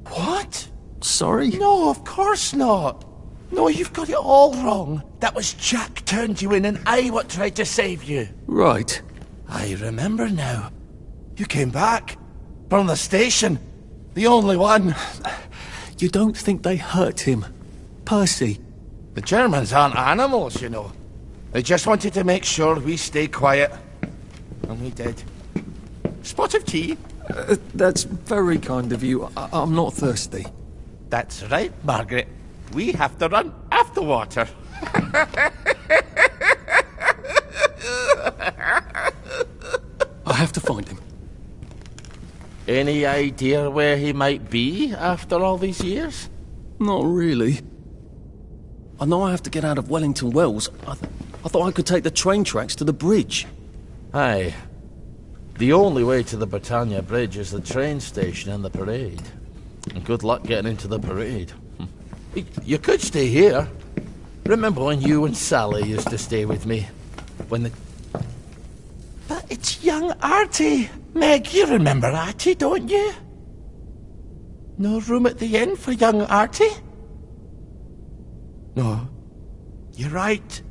What? Sorry? No, of course not. No, you've got it all wrong. That was Jack turned you in and I what tried to save you. Right. I remember now. You came back. From the station. The only one. You don't think they hurt him? Percy? The Germans aren't animals, you know. They just wanted to make sure we stay quiet. And we did. Spot of tea? That's very kind of you. I'm not thirsty. That's right, Margaret. We have to run after water. I have to find him. Any idea where he might be after all these years? Not really. I know I have to get out of Wellington Wells. I thought I could take the train tracks to the bridge. Aye. The only way to the Britannia Bridge is the train station and the parade. And good luck getting into the parade. You could stay here. Remember when you and Sally used to stay with me? When the... But it's young Artie. Meg, you remember Artie, don't you? No room at the inn for young Artie? No. You're right.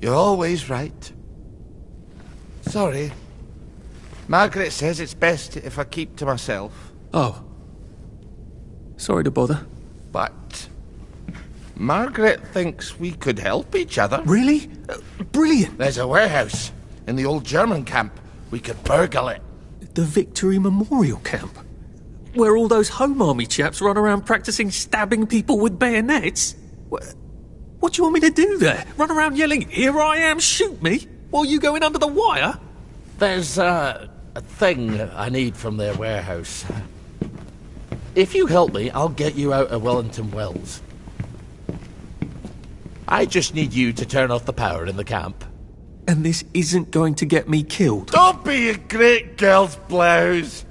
You're always right. Sorry. Margaret says it's best if I keep to myself. Oh. Sorry to bother. But Margaret thinks we could help each other. Really? Brilliant. There's a warehouse in the old German camp. We could burgle it. The Victory Memorial Camp? Where all those Home Army chaps run around practicing stabbing people with bayonets? What do you want me to do there? Run around yelling, "Here I am, shoot me," while you go in under the wire? There's a thing I need from their warehouse. If you help me, I'll get you out of Wellington Wells. I just need you to turn off the power in the camp. And this isn't going to get me killed? Don't be a great girl's blouse!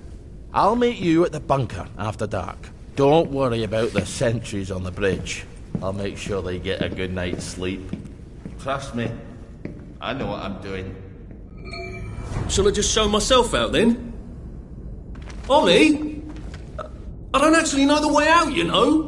I'll meet you at the bunker after dark. Don't worry about the sentries on the bridge. I'll make sure they get a good night's sleep. Trust me, I know what I'm doing. Shall I just show myself out then? Ollie? I don't actually know the way out, you know?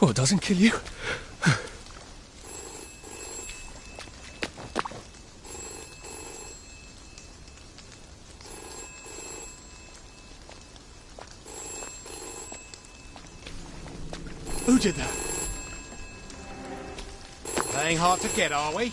Oh, it doesn't kill you? Who did that? Playing hard to get, are we?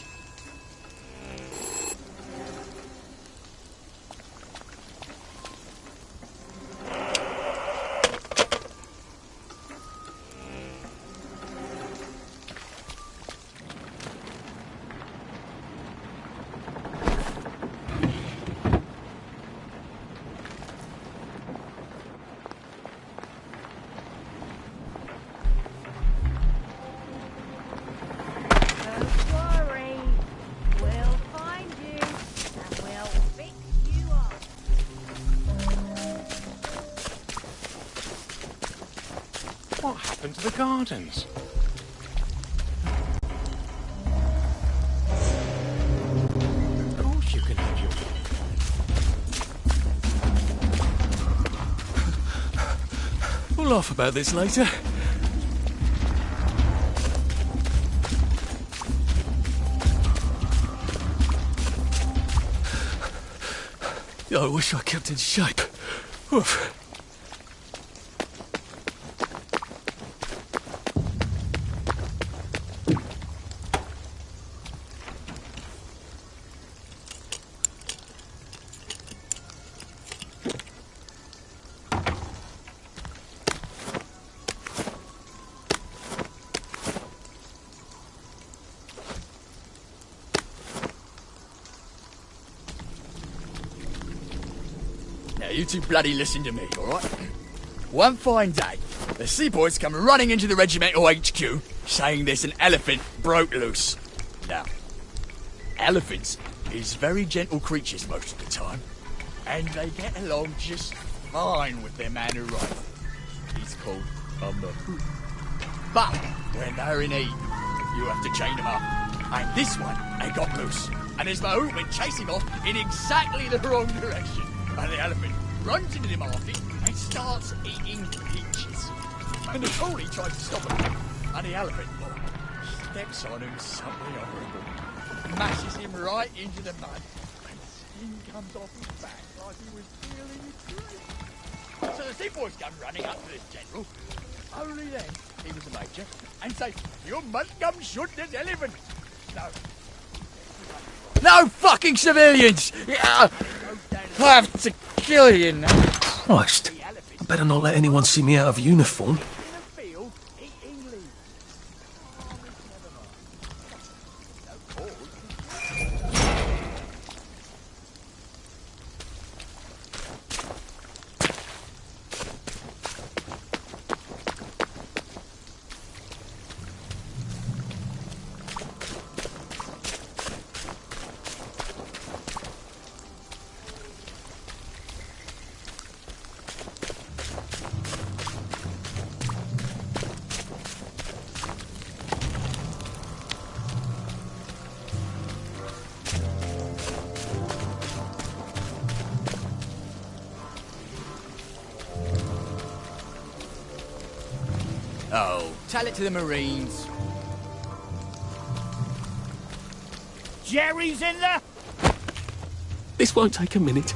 to the gardens. Of course you can have your... We'll laugh about this later. I wish I kept in shape. Oof. Now, you two bloody listen to me, alright? One fine day, the seaboys come running into the regimental HQ, saying there's an elephant broke loose. Now, elephants is very gentle creatures most of the time, and they get along just fine with their man who rides. He's called a Mahout. But when they're in heat, you have to chain them up. And this one, they got loose, and his Mahout went chasing off in exactly the wrong direction. And the elephant runs into the market and starts eating peaches. And the coolie tries to stop him. And the elephant steps on him something horrible. Mashes him right into the mud. And skin comes off his back like he was peeling a tree. So the seaboys come running up to this general. Only then he was a major. And say, you must come shoot this elephant. No fucking civilians! I have to kill you now. Christ. I better not let anyone see me out of uniform. Oh, tell it to the Marines. Jerry's in there? This won't take a minute.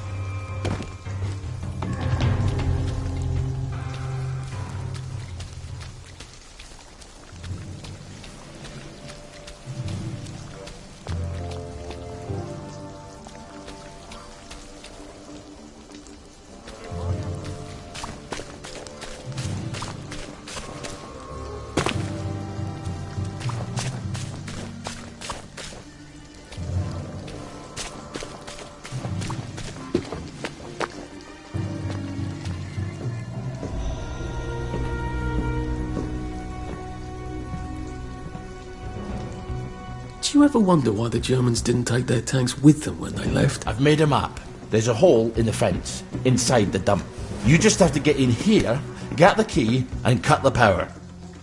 Do you ever wonder why the Germans didn't take their tanks with them when they left? I've made a map. There's a hole in the fence, inside the dump. You just have to get in here, get the key, and cut the power.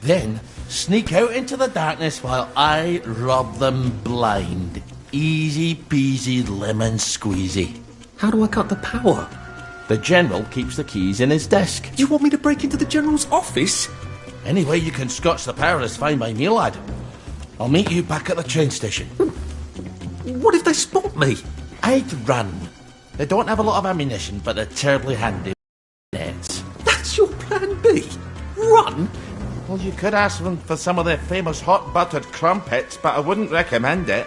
Then, sneak out into the darkness while I rob them blind. Easy peasy lemon squeezy. How do I cut the power? The General keeps the keys in his desk. You want me to break into the General's office? Any way you can scotch the power is fine by me, lad. I'll meet you back at the train station. What if they spot me? I'd run. They don't have a lot of ammunition, but they're terribly handy nets. That's your plan B? Run? Well, you could ask them for some of their famous hot buttered crumpets, but I wouldn't recommend it.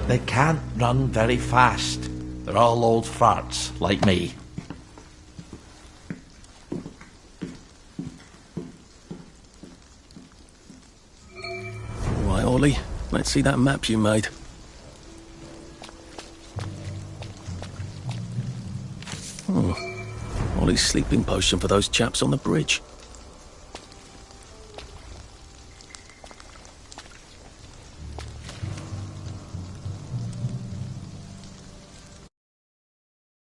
They can't run very fast. They're all old farts, like me. Right, Ollie, let's see that map you made. Oh, Ollie's sleeping potion for those chaps on the bridge.